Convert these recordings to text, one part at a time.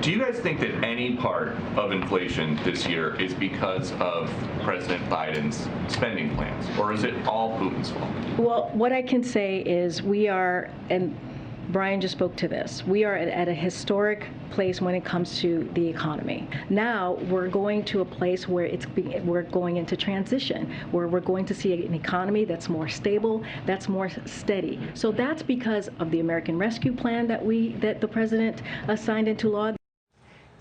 Do you guys think that any part of inflation this year is because of President Biden's spending plans, or is it all Putin's fault? Well, what I can say is we are, and Brian just spoke to this, we are at a historic place when it comes to the economy. Now we're going to a place where we're going into transition, where we're going to see an economy that's more stable, that's more steady. So that's because of the American Rescue Plan that the president signed into law.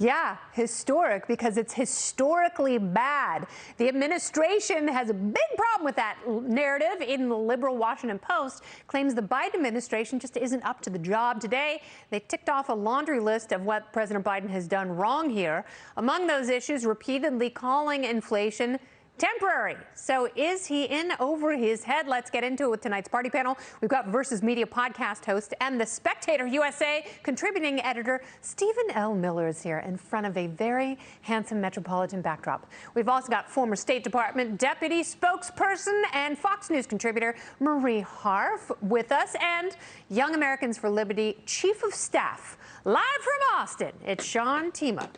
Yeah, historic, because it's historically bad. The administration has a big problem with that narrative. In the liberal Washington Post, claims the Biden administration just isn't up to the job. Today, they ticked off a laundry list of what President Biden has done wrong here. Among those issues, repeatedly calling inflation temporary. So is he in over his head? Let's get into it with tonight's party panel. We've got Versus Media podcast host and the Spectator USA contributing editor Stephen L. Miller is here in front of a very handsome metropolitan backdrop. We've also got former State Department deputy spokesperson and Fox News contributor Marie Harf with us, and Young Americans for Liberty chief of staff live from Austin. It's Sean Tima.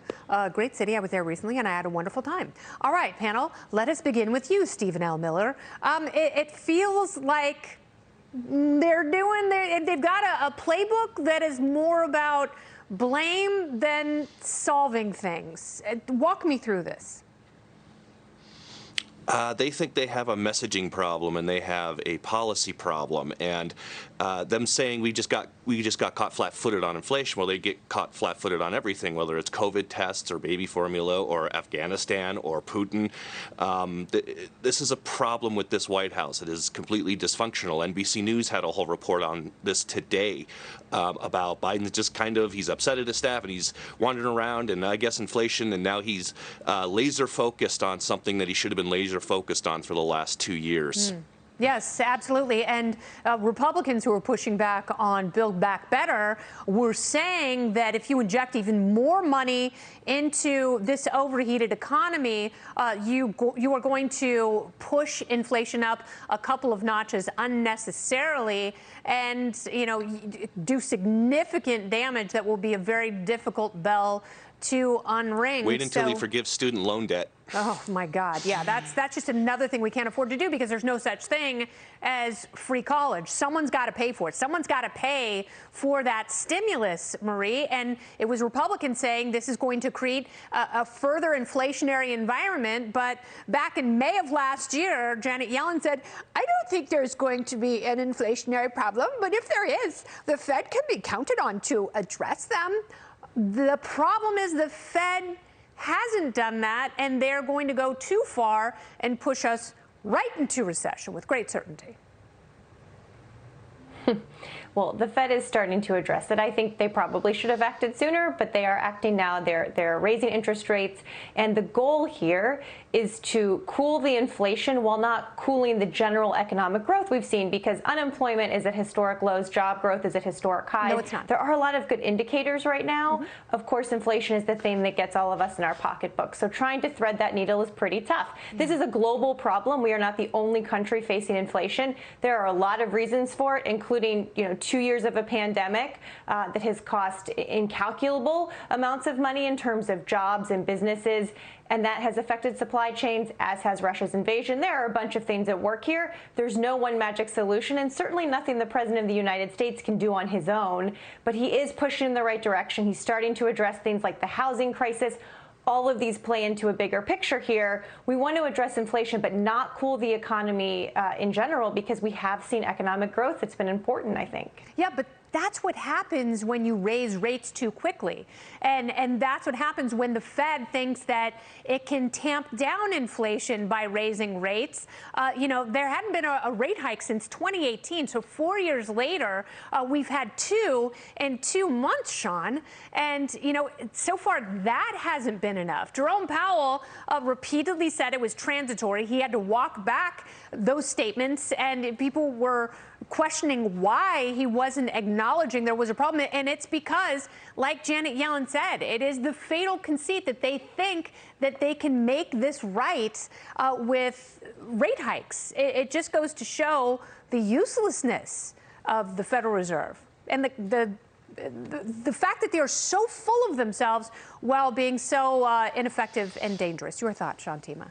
Great city. I was there recently and I had a wonderful time. All right, panel, let us begin with you, Stephen L. Miller. It feels like they've got a playbook that is more about blame than solving things. Walk me through this. They think they have a messaging problem and they have a policy problem, and them saying we just got caught flat-footed on inflation. Well, they get caught flat-footed on everything, whether it's COVID tests or baby formula or Afghanistan or Putin. This is a problem with this White House. It is completely dysfunctional. NBC News had a whole report on this today about Biden just he's upset at his staff and he's wandering around, and I guess inflation, and now he's laser focused on something that he should have been laser focused on for the last 2 years. Yes, absolutely. And Republicans who are pushing back on Build Back Better were saying that if you inject even more money into this overheated economy, you are going to push inflation up a couple of notches unnecessarily and, do significant damage that will be a very difficult bell to unring. Wait until he forgives student loan debt. Oh my God, yeah, that's just another thing we can't afford to do, because there's no such thing as free college. Someone's got to pay for it. Someone's got to pay for that stimulus, Marie. And it was Republicans saying this is going to create a further inflationary environment. But back in May of last year, Janet Yellen said, I don't think there's going to be an inflationary problem, but if there is, the Fed can be counted on to address them. The problem is the Fed hasn't done that, and they're going to go too far and push us right into recession with great certainty. Well, the Fed is starting to address it. I think they probably should have acted sooner, but they are acting now. They're raising interest rates, and the goal here is to cool the inflation while not cooling the general economic growth we've seen, because unemployment is at historic lows, job growth is at historic highs. No, it's not. There are a lot of good indicators right now. Of course, inflation is the thing that gets all of us in our pocketbooks. So trying to thread that needle is pretty tough. This is a global problem. We are not the only country facing inflation. There are a lot of reasons for it, including 2 years of a pandemic that has cost incalculable amounts of money in terms of jobs and businesses, and that has affected supply chains, as has Russia's invasion. There are a bunch of things at work here. There's no one magic solution, and certainly nothing the President of the United States can do on his own, but he is pushing in the right direction. He's starting to address things like the housing crisis. All of these play into a bigger picture here. We want to address inflation, but not cool the economy in general, because we have seen economic growth. It's been important, I think. Yeah, but that's what happens when you raise rates too quickly. And that's what happens when the Fed thinks that it can tamp down inflation by raising rates. There hadn't been a rate hike since 2018. So 4 years later, we've had two in 2 months, Sean. And, so far that hasn't been enough. Jerome Powell repeatedly said it was transitory. He had to walk back those statements, and people were questioning why he wasn't acknowledging there was a problem. And it's because, like Janet Yellen said, it is the fatal conceit that they think that they can make this right with rate hikes. It just goes to show the uselessness of the Federal Reserve and the the fact that they are so full of themselves while being so ineffective and dangerous. Your thoughts, Shantima?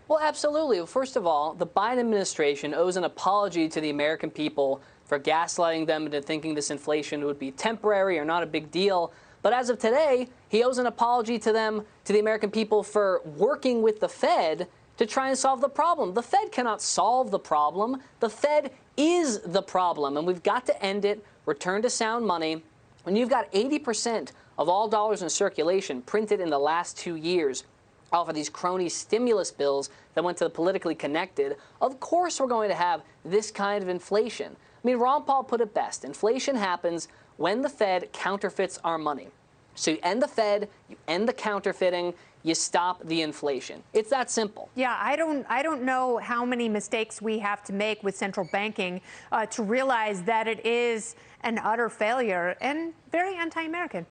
Well, absolutely. Well, first of all, the Biden administration owes an apology to the American people for gaslighting them into thinking this inflation would be temporary or not a big deal. But as of today, he owes an apology to them, to the American people, for working with the Fed to try and solve the problem. The Fed cannot solve the problem. The Fed is the problem, and we've got to end it, return to sound money. When you've got 80% of all dollars in circulation printed in the last 2 years off of these crony stimulus bills that went to the politically connected, of course we're going to have this kind of inflation. I mean, Ron Paul put it best. Inflation happens when the Fed counterfeits our money. So you end the Fed, you end the counterfeiting, you stop the inflation. It's that simple. Yeah, I don't know how many mistakes we have to make with central banking to realize that it is an utter failure and very anti-American.